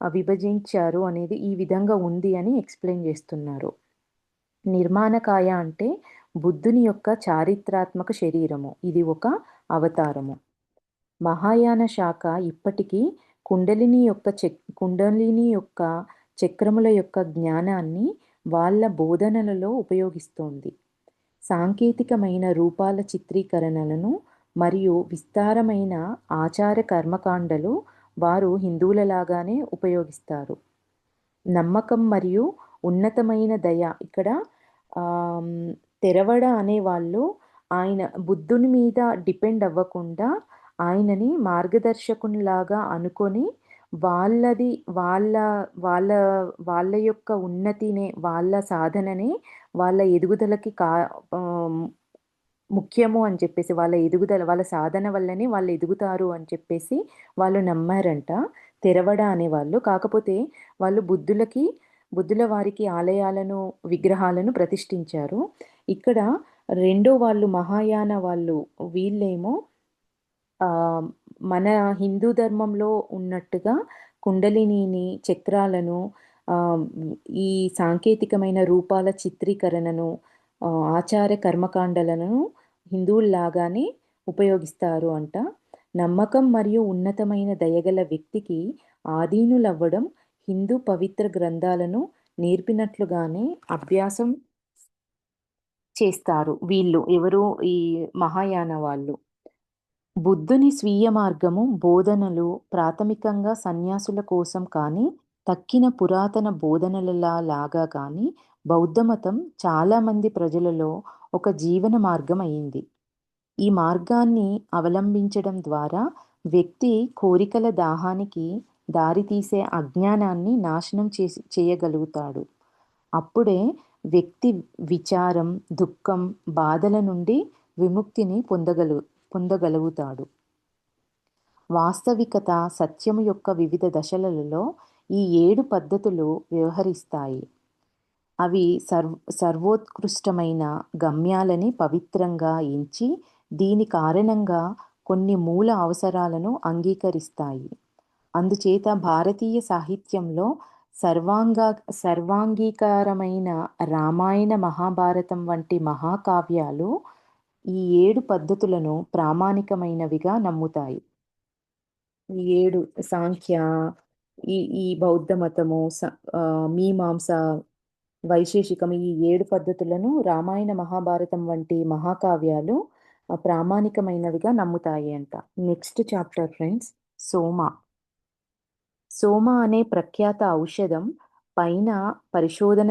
విభజించారు అనేది ఈ విధంగా ఉంది అని ఎక్స్ప్లెయిన్ చేస్తున్నారు. నిర్మాణకాయ అంటే బుద్ధుని యొక్క చారిత్రాత్మక శరీరము, ఇది ఒక అవతారము. మహాయాన శాఖ ఇప్పటికీ కుండలిని యొక్క చక్రముల యొక్క జ్ఞానాన్ని వాళ్ళ బోధనలలో ఉపయోగిస్తోంది. సాంకేతికమైన రూపాల చిత్రీకరణలను మరియు విస్తారమైన ఆచార కర్మకాండలు వారు హిందువులలాగానే ఉపయోగిస్తారు. నమ్మకం మరియు ఉన్నతమైన దయ. ఇక్కడ తెరవడ అనే వాళ్ళు ఆయన బుద్ధుని మీద డిపెండ్ అవ్వకుండా ఆయనని మార్గదర్శకునిలాగా అనుకొని వాళ్ళది వాళ్ళ వాళ్ళ వాళ్ళ యొక్క ఉన్నతినే, వాళ్ళ సాధననే వాళ్ళ ఎదుగుదలకి ముఖ్యము అని చెప్పేసి, వాళ్ళ ఎదుగుదల వాళ్ళ సాధన వల్లనే వాళ్ళు ఎదుగుతారు అని చెప్పేసి వాళ్ళు నమ్మారంట. తెరవడ అనేవాళ్ళు. కాకపోతే వాళ్ళు బుద్ధుల వారికి ఆలయాలను, విగ్రహాలను ప్రతిష్ఠించారు. ఇక్కడ రెండో వాళ్ళు మహాయాన వాళ్ళు వీళ్ళేమో మన హిందూ ధర్మంలో ఉన్నట్టుగా కుండలినీని, చక్రాలను, ఆహ్, ఈ సాంకేతికమైన రూపాల చిత్రీకరణను, ఆచార కర్మకాండలను హిందువుల్లాగానే ఉపయోగిస్తారు అంట. నమ్మకం మరియు ఉన్నతమైన దయగల వ్యక్తికి ఆధీనులవ్వడం హిందూ పవిత్ర గ్రంథాలను నేర్పినట్లుగానే అభ్యాసం చేస్తారు వీళ్ళు. ఎవరు? ఈ మహాయాన వాళ్ళు. బుద్ధుని స్వీయ మార్గము, బోధనలు ప్రాథమికంగా సన్యాసుల కోసం కానీ, తక్కిన పురాతన బోధనలలాగా కానీ, బౌద్ధమతం చాలామంది ప్రజలలో ఒక జీవన మార్గం అయింది. ఈ మార్గాన్ని అవలంబించడం ద్వారా వ్యక్తి కోరికల దాహానికి దారితీసే అజ్ఞానాన్ని నాశనం చేయగలుగుతాడు. అప్పుడే వ్యక్తి విచారం, దుఃఖం, బాధల నుండి విముక్తిని పొందగలుగుతాడు. వాస్తవికత సత్యము యొక్క వివిధ దశలలో ఈ 7 పద్ధతులు వ్యవహరిస్తాయి. అవి సర్వోత్కృష్టమైన గమ్యాలని పవిత్రంగా ఎంచి దీని కారణంగా కొన్ని మూల అవసరాలను అంగీకరిస్తాయి. అందుచేత భారతీయ సాహిత్యంలో సర్వాంగీకారమైన రామాయణ, మహాభారతం వంటి మహాకావ్యాలు ఈ 7 పద్ధతులను ప్రామాణికమైనవిగా నమ్ముతాయి. ఈ 7 సాంఖ్య, ఈ బౌద్ధ మతము, మీమాంస, వైశేషికం, ఈ 7 పద్ధతులను రామాయణ, మహాభారతం వంటి మహాకావ్యాలు ప్రామాణికమైనవిగా నమ్ముతాయి అంట. నెక్స్ట్ చాప్టర్ ఫ్రెండ్స్, సోమ. సోమ అనే ప్రఖ్యాత ఔషధం పైన పరిశోధన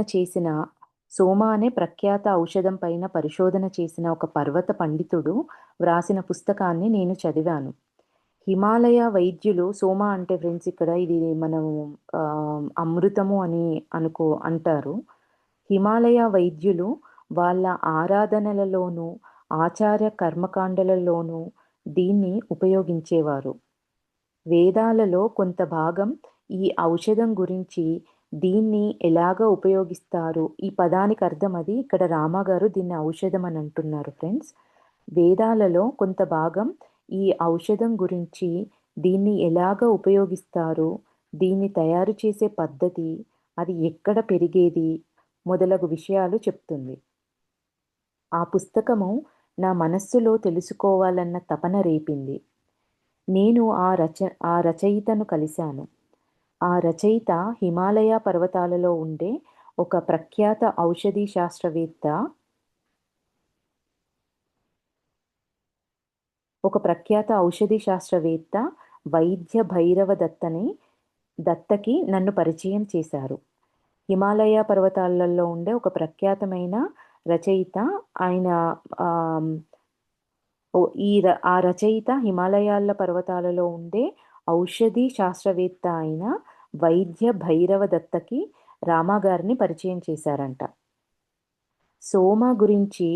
చేసిన ఒక పర్వత పండితుడు వ్రాసిన పుస్తకాన్ని నేను చదివాను. హిమాలయ వైద్యులు, సోమ అంటే ఫ్రెండ్స్ ఇక్కడ ఇది మనం అమృతము అని అంటారు. హిమాలయ వైద్యులు వాళ్ళ ఆరాధనలలోనూ, ఆచార కర్మకాండలలోనూ దీన్ని ఉపయోగించేవారు. వేదాలలో కొంత భాగం ఈ ఔషధం గురించి, దీన్ని ఎలాగ ఉపయోగిస్తారు, ఈ పదానికి అర్థం అది. ఇక్కడ రామగారు దీన్ని ఔషధం అని అంటున్నారు ఫ్రెండ్స్. వేదాలలో కొంత భాగం ఈ ఔషధం గురించి, దీన్ని ఎలాగ ఉపయోగిస్తారు, దీన్ని తయారు చేసే పద్ధతి, అది ఎక్కడ పెరిగేది మొదలగు విషయాలు చెప్తుంది. ఆ పుస్తకము నా మనస్సులో తెలుసుకోవాలన్న తపన రేపింది. నేను ఆ రచయితను కలిశాను. ఆ రచయిత హిమాలయ పర్వతాలలో ఉండే ఒక ప్రఖ్యాత ఔషధీ శాస్త్రవేత్త వైద్య భైరవ దత్తకి నన్ను పరిచయం చేశారు. హిమాలయ పర్వతాలలో ఉండే ఒక ప్రఖ్యాతమైన రచయిత ఆయన. ఆ రచయిత హిమాలయాల పర్వతాలలో ఉండే ఔషధి శాస్త్రవేత్త అయిన వైద్య భైరవ దత్తకి రామగారిని పరిచయం చేశారంట. సోమ గురించి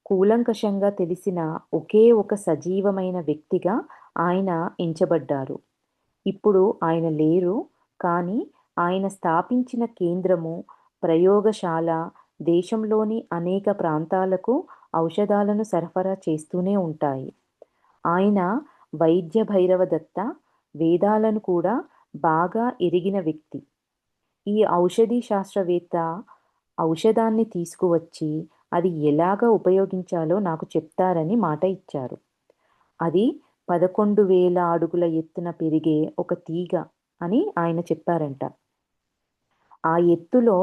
కూలంకషంగా తెలిసిన ఒకే ఒక సజీవమైన వ్యక్తిగా ఆయన ఎంచబడ్డారు. ఇప్పుడు ఆయన లేరు, కానీ ఆయన స్థాపించిన కేంద్రము, ప్రయోగశాల దేశంలోని అనేక ప్రాంతాలకు ఔషధాలను సరఫరా చేస్తూనే ఉంటాయి. ఆయన వైద్య భైరవ దత్త వేదాలను కూడా బాగా ఎరిగిన వ్యక్తి. ఈ ఔషధీ శాస్త్రవేత్త ఔషధాన్ని తీసుకువచ్చి అది ఎలాగ ఉపయోగించాలో నాకు చెప్తారని మాట ఇచ్చారు. అది 11,000 అడుగుల ఎత్తున పెరిగే ఒక తీగ అని ఆయన చెప్పారంట. ఆ ఎత్తులో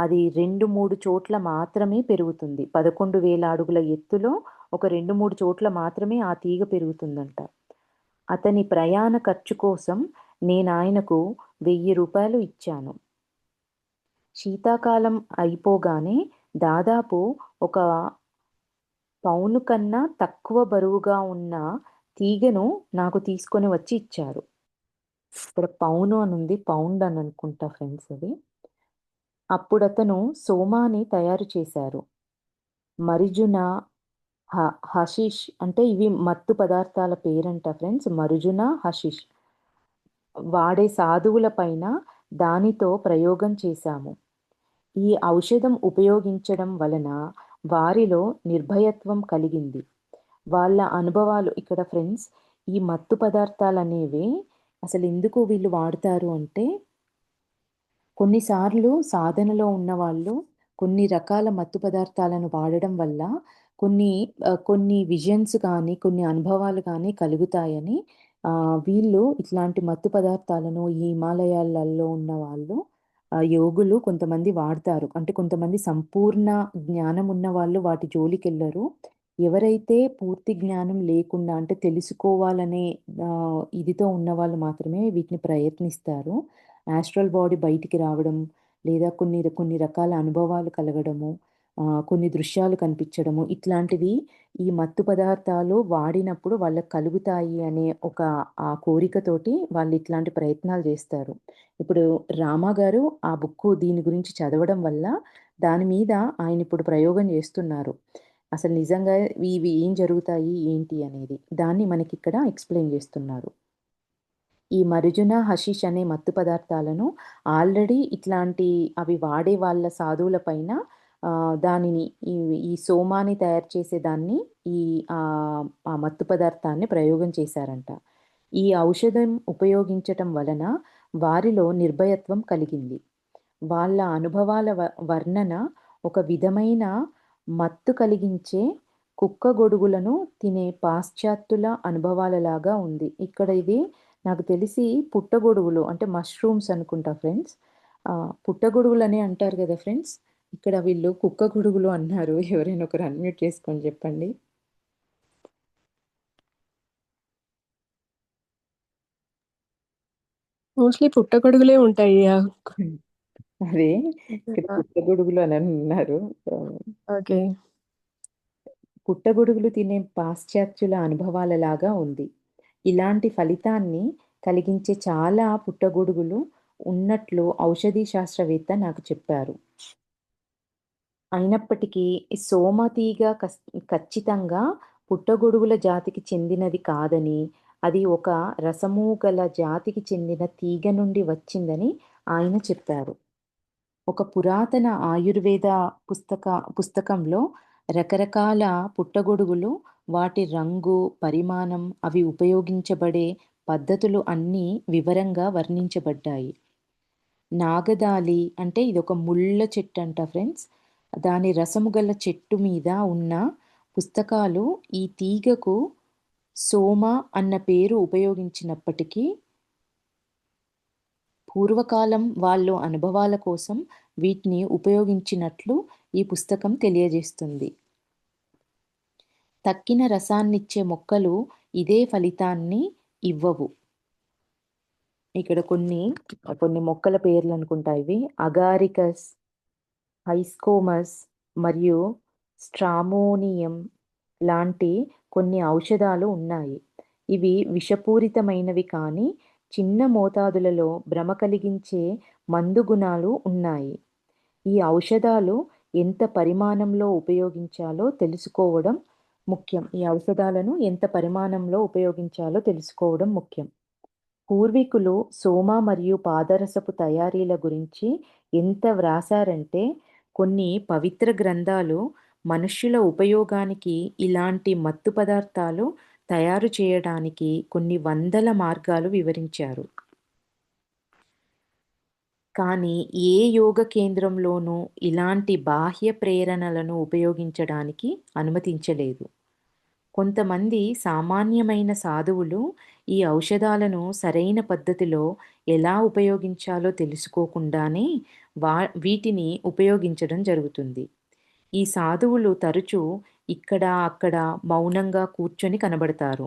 అది 2-3 చోట్ల మాత్రమే పెరుగుతుంది. 11,000 అడుగుల ఎత్తులో ఒక 2-3 చోట్ల మాత్రమే ఆ తీగ పెరుగుతుందంట. అతని ప్రయాణ ఖర్చు కోసం నేనాయనకు 1000 రూపాయలు ఇచ్చాను. శీతాకాలం అయిపోగానే దాదాపు 1 పౌను కన్నా తక్కువ బరువుగా ఉన్న తీగను నాకు తీసుకొని వచ్చి ఇచ్చారు. ఇక్కడ పౌను అని ఉంది, పౌండ్ అని అనుకుంటా ఫ్రెండ్స్ అది. అప్పుడతను సోమాని తయారు చేశారు. మరిజున, హషిష్ అంటే ఇవి మత్తు పదార్థాల పేరంట ఫ్రెండ్స్. మరుజున, హషిష్ వాడే సాధువుల పైన దానితో ప్రయోగం చేశాము. ఈ ఔషధం ఉపయోగించడం వలన వారిలో నిర్భయత్వం కలిగింది. వాళ్ళ అనుభవాలు ఇక్కడ ఫ్రెండ్స్, ఈ మత్తు పదార్థాలనేవి అసలు ఎందుకు వీళ్ళు వాడతారు అంటే, కొన్నిసార్లు సాధనలో ఉన్నవాళ్ళు కొన్ని రకాల మత్తు పదార్థాలను వాడడం వల్ల కొన్ని విజన్స్ కానీ, కొన్ని అనుభవాలు కానీ కలుగుతాయని వీళ్ళు ఇట్లాంటి మత్తు పదార్థాలను ఈ హిమాలయాలలో ఉన్నవాళ్ళు యోగులు కొంతమంది వాడతారు. అంటే కొంతమంది సంపూర్ణ జ్ఞానం ఉన్నవాళ్ళు వాటి జోలికెళ్లరు. ఎవరైతే పూర్తి జ్ఞానం లేకుండా అంటే తెలుసుకోవాలనే ఇదితో ఉన్నవాళ్ళు మాత్రమే వీటిని ప్రయత్నిస్తారు. యాస్ట్రల్ బాడీ బయటికి రావడం, లేదా కొన్ని రకాల అనుభవాలు కలగడము, కొన్ని దృశ్యాలు కనిపించడము, ఇట్లాంటివి ఈ మత్తు పదార్థాలు వాడినప్పుడు వాళ్ళకి కలుగుతాయి అనే ఒక కోరికతోటి వాళ్ళు ఇట్లాంటి ప్రయత్నాలు చేస్తారు. ఇప్పుడు రామ గారు ఆ బుక్కు దీని గురించి చదవడం వల్ల దాని మీద ఆయన ఇప్పుడు ప్రయోగం చేస్తున్నారు. అసలు నిజంగా ఇవి ఏం జరుగుతాయి ఏంటి అనేది. దాన్ని మనకిక్కడ ఎక్స్‌ప్లెయిన్ చేస్తున్నారు. ఈ మరుజున, హషిష్ అనే మత్తు పదార్థాలను ఆల్రెడీ ఇట్లాంటి అవి వాడే వాళ్ళ సాధువుల పైన దానిని ఈ ఈ సోమాని తయారు చేసేదాన్ని ఈ ఆ మత్తు పదార్థాన్ని ప్రయోగం చేశారంట. ఈ ఔషధం ఉపయోగించటం వలన వారిలో నిర్భయత్వం కలిగింది. వాళ్ళ అనుభవాల వర్ణన ఒక విధమైన మత్తు కలిగించే కుక్క గొడుగులను తినే పాశ్చాత్యుల అనుభవాలలాగా ఉంది. ఇక్కడ ఇది నాకు తెలిసి పుట్టగొడుగులు అంటే మష్రూమ్స్ అనుకుంటా ఫ్రెండ్స్. పుట్టగొడుగులనే అంటారు కదా ఫ్రెండ్స్. ఇక్కడ వీళ్ళు కుక్క గొడుగులు అన్నారు. ఎవరైనా ఒకరు అన్మ్యూట్ చేసుకొని చెప్పండి. మోస్ట్లీ పుట్టగొడుగులే ఉంటాయి. అదే ఇక్కడ పుట్టగొడుగులు అని అన్నారు. ఓకే. పుట్టగొడుగులు తినే పాశ్చాత్యుల అనుభవాలలాగా ఉంది. ఇలాంటి ఫలితాన్ని కలిగించే చాలా పుట్టగొడుగులు ఉన్నట్లు ఔషధీ శాస్త్రవేత్త నాకు చెప్పారు. అయినప్పటికీ సోమతీగ ఖచ్చితంగా పుట్టగొడుగుల జాతికి చెందినది కాదని, అది ఒక రసము గల జాతికి చెందిన తీగ నుండి వచ్చిందని ఆయన చెప్పారు. ఒక పురాతన ఆయుర్వేద పుస్తకంలో రకరకాల పుట్టగొడుగులు, వాటి రంగు, పరిమాణం, అవి ఉపయోగించబడే పద్ధతులు అన్నీ వివరంగా వర్ణించబడ్డాయి. నాగదాలి అంటే ఇదొక ముళ్ళ చెట్టు అంట ఫ్రెండ్స్. దాని రసము గల చెట్టు మీద ఉన్న పుస్తకాలు ఈ తీగకు సోమ అన్న పేరు ఉపయోగించినప్పటికీ, పూర్వకాలం వాళ్ళు అనుభవాల కోసం వీటిని ఉపయోగించినట్లు ఈ పుస్తకం తెలియజేస్తుంది. తక్కిన రసాన్నిచ్చే మొక్కలు ఇదే ఫలితాన్ని ఇవ్వవు. ఇక్కడ కొన్ని మొక్కల పేర్లు అనుకుంటా ఇవి. అగారికస్, హైస్కోమస్ మరియు స్ట్రామోనియం లాంటి కొన్ని ఔషధాలు ఉన్నాయి. ఇవి విషపూరితమైనవి కానీ చిన్న మోతాదులలో భ్రమ కలిగించే మందు గుణాలు ఉన్నాయి. ఈ ఔషధాలు ఎంత పరిమాణంలో ఉపయోగించాలో తెలుసుకోవడం ముఖ్యం. ఈ ఔషధాలను ఎంత పరిమాణంలో ఉపయోగించాలో తెలుసుకోవడం ముఖ్యం. పూర్వీకులు సోమ మరియు పాదరసపు తయారీల గురించి ఎంత వ్రాసారంటే, కొన్ని పవిత్ర గ్రంథాలు మనుష్యుల ఉపయోగానికి ఇలాంటి మత్తు పదార్థాలు తయారు చేయడానికి కొన్ని వందల మార్గాలు వివరించారు. కానీ ఏ యోగ కేంద్రంలోనూ ఇలాంటి బాహ్య ప్రేరణలను ఉపయోగించడానికి అనుమతించలేదు. కొంతమంది సామాన్యమైన సాధువులు ఈ ఔషధాలను సరైన పద్ధతిలో ఎలా ఉపయోగించాలో తెలుసుకోకుండానే వీటిని ఉపయోగించడం జరుగుతుంది. ఈ సాధువులు తరచూ ఇక్కడ అక్కడ మౌనంగా కూర్చొని కనబడతారు.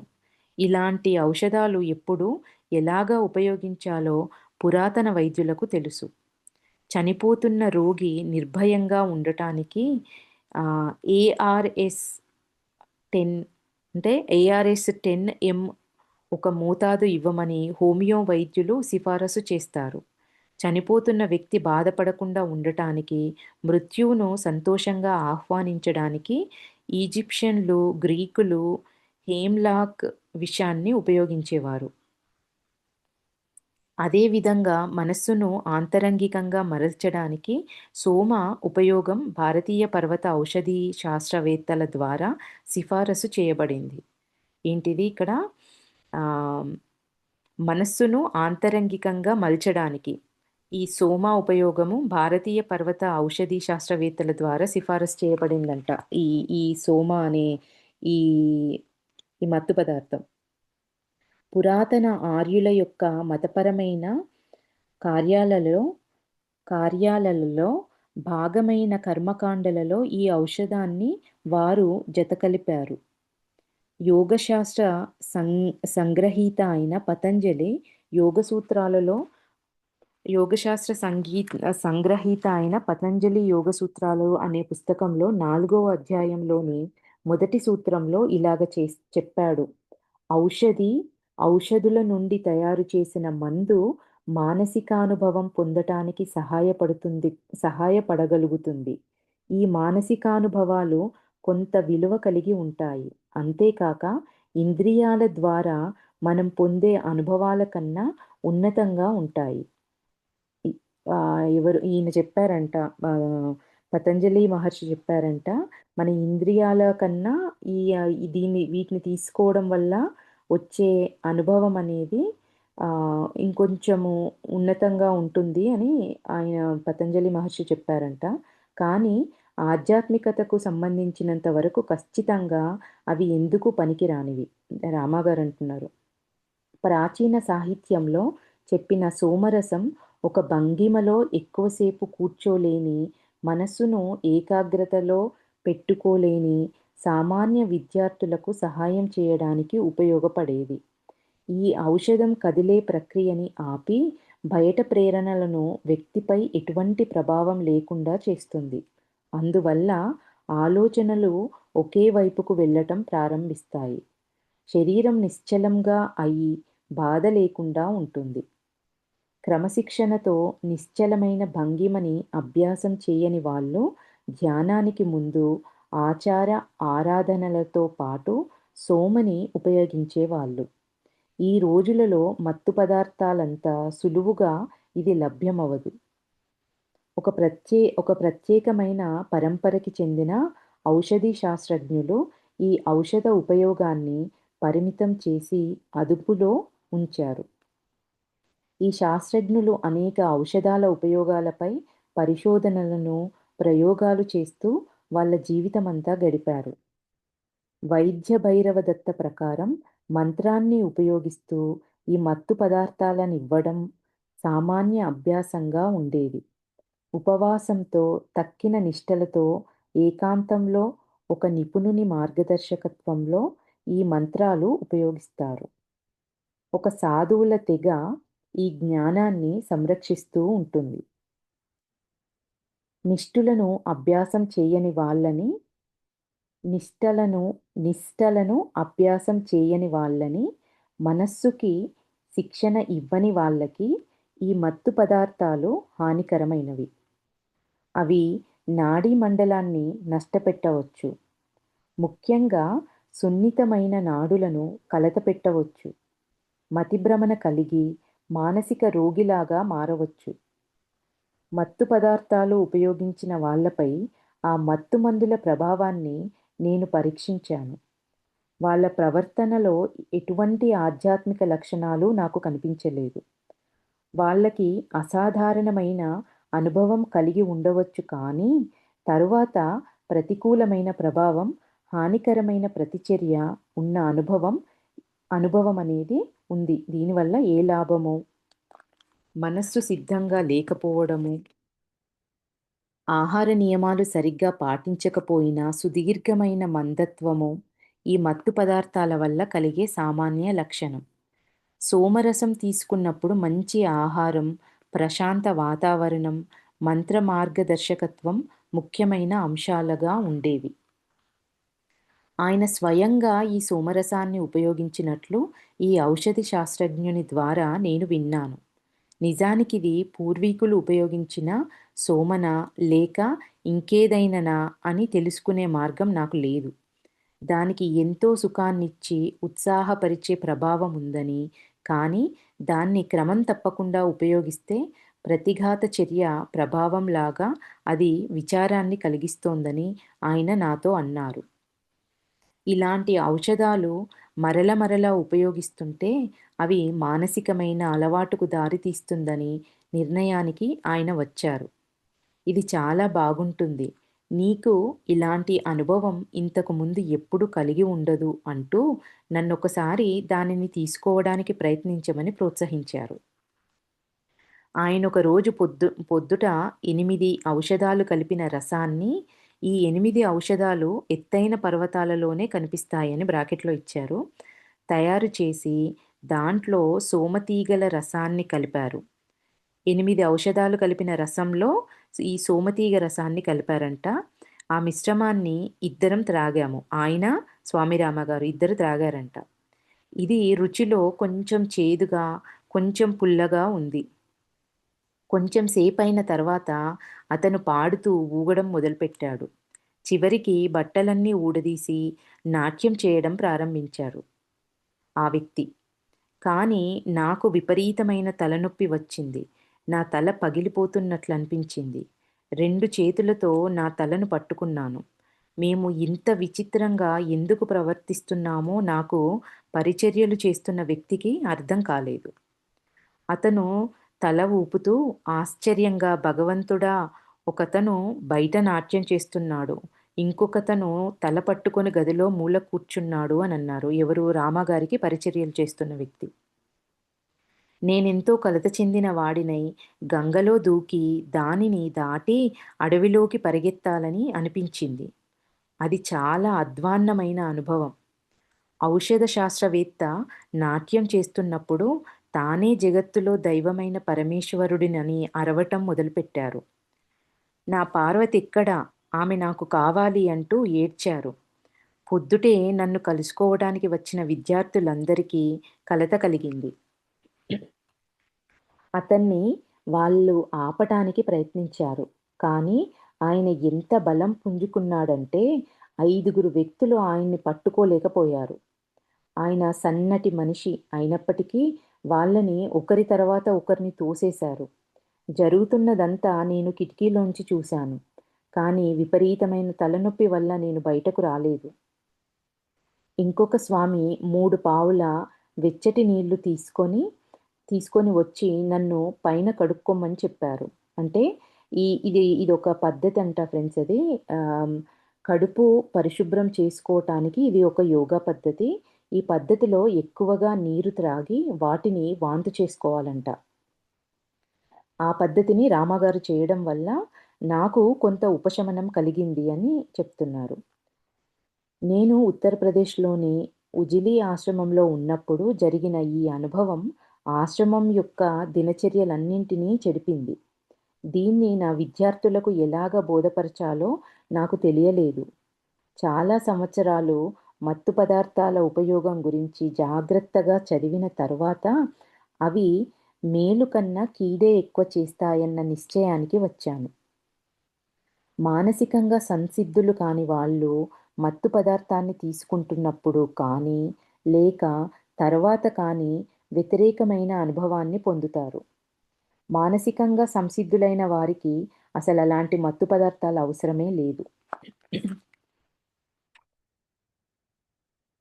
ఇలాంటి ఔషధాలు ఎప్పుడు ఎలాగా ఉపయోగించాలో పురాతన వైద్యులకు తెలుసు. చనిపోతున్న రోగి నిర్భయంగా ఉండటానికి ARS 10 అంటే ARS 10 mg ఒక మోతాదు ఇవ్వమని హోమియో వైద్యులు సిఫారసు చేస్తారు. చనిపోతున్న వ్యక్తి బాధపడకుండా ఉండటానికి, మృత్యువును సంతోషంగా ఆహ్వానించడానికి ఈజిప్షియన్లు, గ్రీకులు హేమ్‌లాక్ విషాన్ని ఉపయోగించేవారు. అదేవిధంగా మనస్సును ఆంతరంగికంగా మరల్చడానికి సోమ ఉపయోగం భారతీయ పర్వత ఔషధీ శాస్త్రవేత్తల ద్వారా సిఫారసు చేయబడింది. ఏంటిది ఇక్కడ మనస్సును ఆంతరంగికంగా మలచడానికి ఈ సోమ ఉపయోగము భారతీయ పర్వత ఔషధీ శాస్త్రవేత్తల ద్వారా సిఫారసు చేయబడిందంట. ఈ ఈ సోమ అనే ఈ ఈ మత్తు పదార్థం పురాతన ఆర్యుల యొక్క మతపరమైన కార్యాలలో కార్యాలలో భాగమైన కర్మకాండలలో ఈ ఔషధాన్ని వారు జతకలిపారు. యోగశాస్త్ర సంగ్రహీత అయిన పతంజలి సంగ్రహీత అయిన పతంజలి యోగ సూత్రాలు అనే పుస్తకంలో 4వ అధ్యాయంలోని మొదటి సూత్రంలో ఇలాగ చెప్పాడు. ఔషధుల నుండి తయారు చేసిన మందు మానసికానుభవం పొందటానికి సహాయపడగలుగుతుంది. ఈ మానసికానుభవాలు కొంత విలువ కలిగి ఉంటాయి. అంతేకాక ఇంద్రియాల ద్వారా మనం పొందే అనుభవాల కన్నా ఉన్నతంగా ఉంటాయి. ఈయన చెప్పారంట, పతంజలి మహర్షి చెప్పారంట, మన ఇంద్రియాల కన్నా వీటిని తీసుకోవడం వల్ల వచ్చే అనుభవం అనేది ఇంకొంచెము ఉన్నతంగా ఉంటుంది అని ఆయన పతంజలి మహర్షి చెప్పారంట. కానీ ఆధ్యాత్మికతకు సంబంధించినంత వరకు ఖచ్చితంగా అవి ఎందుకు పనికిరానివి రామాగారు అంటున్నారు. ప్రాచీన సాహిత్యంలో చెప్పిన సోమరసం ఒక భంగిమలో ఎక్కువసేపు కూర్చోలేని, మనస్సును ఏకాగ్రతలో పెట్టుకోలేని సామాన్య విద్యార్థులకు సహాయం చేయడానికి ఉపయోగపడేది. ఈ ఔషధం కదిలే ప్రక్రియని ఆపి బయట ప్రేరణలను వ్యక్తిపై ఎటువంటి ప్రభావం లేకుండా చేస్తుంది. అందువల్ల ఆలోచనలు ఒకే వైపుకు వెళ్ళటం ప్రారంభిస్తాయి. శరీరం నిశ్చలంగా అయి బాధ లేకుండా ఉంటుంది. క్రమశిక్షణతో నిశ్చలమైన భంగిమని అభ్యాసం చేయని వాళ్ళు ధ్యానానికి ముందు ఆరాధనలతో పాటు సోమని ఉపయోగించేవాళ్ళు. ఈ రోజులలో మత్తు పదార్థాలంత సులువుగా ఇది లభ్యమవదు. ఒక ప్రత్యేకమైన పరంపరకి చెందిన ఔషధీ శాస్త్రజ్ఞులు ఈ ఔషధ ఉపయోగాన్ని పరిమితం చేసి అదుపులో ఉంచారు. ఈ శాస్త్రజ్ఞులు అనేక ఔషధాల ఉపయోగాలపై పరిశోధనలను, ప్రయోగాలు చేస్తూ వాళ్ళ జీవితమంతా గడిపారు. వైద్య భైరవ దత్త ప్రకారం మంత్రాన్ని ఉపయోగిస్తూ ఈ మత్తు పదార్థాలనివ్వడం సామాన్య అభ్యాసంగా ఉండేది. ఉపవాసంతో, తక్కిన నిష్టలతో, ఏకాంతంలో ఒక నిపుణుని మార్గదర్శకత్వంలో ఈ మంత్రాలు ఉపయోగిస్తారు. ఒక సాధువుల తెగ ఈ జ్ఞానాన్ని సంరక్షిస్తూ ఉంటుంది. నిష్టలను అభ్యాసం చేయని వాళ్ళని మనస్సుకి శిక్షణ ఇవ్వని వాళ్ళకి ఈ మత్తు పదార్థాలు హానికరమైనవి. అవి నాడీ మండలాన్ని నష్టపెట్టవచ్చు. ముఖ్యంగా సున్నితమైన నాడులను కలతపెట్టవచ్చు. మతిభ్రమణ కలిగి మానసిక రోగిలాగా మారవచ్చు. మత్తు పదార్థాలు ఉపయోగించిన వాళ్ళపై ఆ మత్తు మందుల ప్రభావాన్ని నేను పరీక్షించాను. వాళ్ళ ప్రవర్తనలో ఎటువంటి ఆధ్యాత్మిక లక్షణాలు నాకు కనిపించలేదు. వాళ్ళకి అసాధారణమైన అనుభవం కలిగి ఉండవచ్చు, కానీ తరువాత ప్రతికూలమైన ప్రభావం, హానికరమైన ప్రతిచర్య ఉన్న అనుభవం అనేది ఉంది. దీనివల్ల ఏ లాభము? మనస్సు సిద్ధంగా లేకపోవడము, ఆహార నియమాలు సరిగ్గా పాటించకపోయినా సుదీర్ఘమైన మందత్వము ఈ మత్తు పదార్థాల వల్ల కలిగే సామాన్య లక్షణం. సోమరసం తీసుకున్నప్పుడు మంచి ఆహారం, ప్రశాంత వాతావరణం, మంత్ర మార్గదర్శకత్వం ముఖ్యమైన అంశాలుగా ఉండేవి. ఆయన స్వయంగా ఈ సోమరసాన్ని ఉపయోగించినట్లు ఈ ఔషధి శాస్త్రజ్ఞుని ద్వారా నేను విన్నాను. నిజానికిది పూర్వీకులు ఉపయోగించిన సోమనా లేక ఇంకేదైననా అని తెలుసుకునే మార్గం నాకు లేదు. దానికి ఎంతో సుఖాన్నిచ్చి, ఉత్సాహపరిచే ప్రభావం ఉందని, కానీ దాన్ని క్రమం తప్పకుండా ఉపయోగిస్తే ప్రతిఘాత చర్య ప్రభావంలాగా అది విచారాన్ని కలిగిస్తోందని ఆయన నాతో అన్నారు. ఇలాంటి ఔషధాలు మరల మరల ఉపయోగిస్తుంటే అవి మానసికమైన అలవాటుకు దారితీస్తుందని నిర్ణయానికి ఆయన వచ్చారు. ఇది చాలా బాగుంటుంది. నీకు ఇలాంటి అనుభవం ఇంతకు ముందు ఎప్పుడూ కలిగి ఉండదు అంటూ నన్నొకసారి దానిని తీసుకోవడానికి ప్రయత్నించమని ప్రోత్సహించారు. ఆయనొక రోజు పొద్దుట 8 ఔషధాలు కలిపిన రసాన్ని, ఈ 8 ఔషధాలు ఎత్తైన పర్వతాలలోనే కనిపిస్తాయని బ్రాకెట్‌లో ఇచ్చారు. తయారు చేసి దాంట్లో సోమతీగల రసాన్ని కలిపారు. 8 ఔషధాలు కలిపిన రసంలో ఈ సోమతీగ రసాన్ని కలిపారంట. ఆ మిశ్రమాన్ని ఇద్దరం త్రాగాము. ఆయన, స్వామి రామగారు ఇద్దరు త్రాగారంట. ఇది రుచిలో కొంచెం చేదుగా, కొంచెం పుల్లగా ఉంది. కొంచెం సేపయిన తర్వాత అతను పాడుతూ ఊగడం మొదలుపెట్టాడు. చివరికి బట్టలన్నీ ఊడదీసి నాట్యం చేయడం ప్రారంభించారు ఆ వ్యక్తి. కానీ నాకు విపరీతమైన తలనొప్పి వచ్చింది. నా తల పగిలిపోతున్నట్లనిపించింది. 2 చేతులతో నా తలను పట్టుకున్నాను. మేము ఇంత విచిత్రంగా ఎందుకు ప్రవర్తిస్తున్నామో నాకు పరిచర్యలు చేస్తున్న వ్యక్తికి అర్థం కాలేదు. అతను తల ఊపుతూ ఆశ్చర్యంగా భగవంతుడా! ఒకతను బయట నాట్యం చేస్తున్నాడు. ఇంకొకతను తల పట్టుకొని గదిలో మూల కూర్చున్నాడు అనన్నారు. ఎవరు? రామగారికి పరిచర్యలు చేస్తున్న వ్యక్తి. నేనెంతో కలత చెందిన వాడినై గంగలో దూకి దానిని దాటి అడవిలోకి పరిగెత్తాలని అనిపించింది. అది చాలా అధ్వాన్నమైన అనుభవం. ఔషధ శాస్త్రవేత్త నాట్యం చేస్తున్నప్పుడు తానే జగత్తులో దైవమైన పరమేశ్వరుడినని అరవటం మొదలుపెట్టారు. నా పార్వతెక్కడా? ఆమె నాకు కావాలి అంటూ ఏడ్చారు. పొద్దుటే నన్ను కలుసుకోవడానికి వచ్చిన విద్యార్థులందరికీ కలత కలిగింది. అతన్ని వాళ్ళు ఆపటానికి ప్రయత్నించారు. కానీ ఆయన ఎంత బలం పుంజుకున్నాడంటే 5గురు వ్యక్తులు ఆయన్ని పట్టుకోలేకపోయారు. ఆయన సన్నటి మనిషి అయినప్పటికీ వాళ్ళని ఒకరి తర్వాత ఒకరిని తోసేశారు. జరుగుతున్నదంతా నేను కిటికీలోంచి చూశాను. కానీ విపరీతమైన తలనొప్పి వల్ల నేను బయటకు రాలేదు. ఇంకొక స్వామి 3 పావుల వెచ్చటి నీళ్లు తీసుకొని వచ్చి నన్ను పైన కడుక్కోమని చెప్పారు. అంటే ఇదొక పద్ధతంట ఫ్రెండ్స్ అది. కడుపు పరిశుభ్రం చేసుకోవటానికి ఇది ఒక యోగా పద్ధతి. ఈ పద్ధతిలో ఎక్కువగా నీరు త్రాగి వాటిని వాంతి చేసుకోవాలంట. ఆ పద్ధతిని రామగారు చేయడం వల్ల నాకు కొంత ఉపశమనం కలిగింది అని చెప్తున్నారు. నేను ఉత్తరప్రదేశ్‌లోని ఉజిలి ఆశ్రమంలో ఉన్నప్పుడు జరిగిన ఈ అనుభవం ఆశ్రమం యొక్క దినచర్యలన్నింటినీ చెడిపింది. దీన్ని నా విద్యార్థులకు ఎలాగ బోధపరచాలో నాకు తెలియలేదు. చాలా సంవత్సరాలు మత్తు పదార్థాల ఉపయోగం గురించి జాగ్రత్తగా చదివిన తర్వాత అవి మేలు కన్నా కీడే ఎక్కువ చేస్తాయన్న నిశ్చయానికి వచ్చాను. మానసికంగా సంసిద్ధులు కాని వాళ్ళు మత్తు పదార్థాన్ని తీసుకుంటున్నప్పుడు కానీ, లేక తర్వాత కానీ వ్యతిరేకమైన అనుభవాన్ని పొందుతారు. మానసికంగా సంసిద్ధులైన వారికి అసలలాంటి మత్తు పదార్థాల అవసరమే లేదు.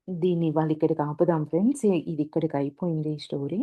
దీన్ని ఇవాళ ఇక్కడికి ఆపుదాం ఫ్రెండ్స్. ఇది ఇక్కడికి అయిపోయింది ఈ స్టోరీ.